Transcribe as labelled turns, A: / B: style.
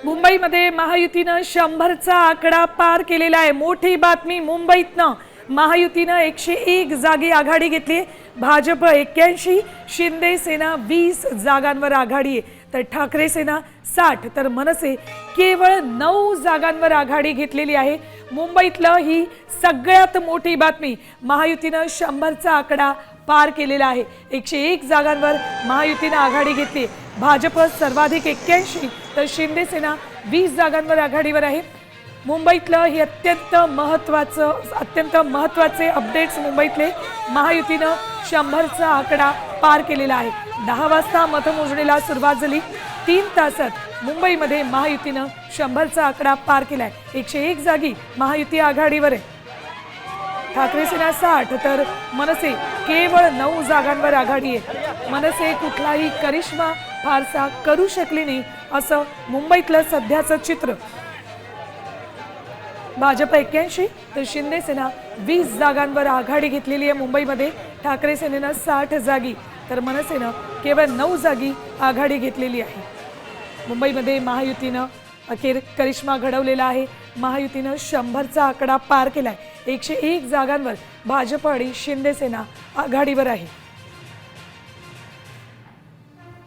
A: मुंबईमध्ये महायुतीनं 100चा आकडा पार केलेला आहे। मोठी बातमी मुंबईतनं महायुतीनं 101 जागी आघाडी घेतली। भाजप 81, शिंदे सेना 20 जागांवर आघाडी आहे, तर ठाकरे सेना 60, तर मनसे केवळ 9 जागांवर आघाडी घेतलेली आहे। मुंबईतलं ही सगळ्यात मोठी बातमी, महायुतीनं 100चा आकडा पार केलेला आहे। 101 जागांवर महायुतीनं आघाडी घेतली। भाजप सर्वाधिक 81, तर शिंदे सेना 20 जागांवर आघाडीवर आहे। मुंबईतलं हे अत्यंत महत्त्वाचे अपडेट्स मुंबईतले। महायुतीनं 100चा आकडा पार केलेला आहे। 10 वाजता मतमोजणीला सुरुवात झाली। 3 तासात मुंबईमध्ये महायुतीनं 100चा आकडा पार केलाय। 101 जागी महायुती आघाडीवर आहे। ठाकरे सेना 60, तर मनसे केवळ 9 जागांवर आघाडी आहे। मनसे कुठलाही करिश्मा फारसा करू शकली नाही, असं मुंबईतलं सध्याचं चित्र। भाजप 81, तर शिंदे सेना 20 जागांवर आघाडी घेतलेली आहे। मुंबईमध्ये ठाकरे सेनेनं 60 जागी, तर मनसेनं केवळ 9 जागी आघाडी घेतलेली आहे। मुंबईमध्ये महायुतीनं अखेर करिश्मा घडवलेला आहे। महायुतीनं 100चा आकडा पार केलाय। 101 जागांवर भाजप आणि शिंदे सेना आघाडीवर आहे।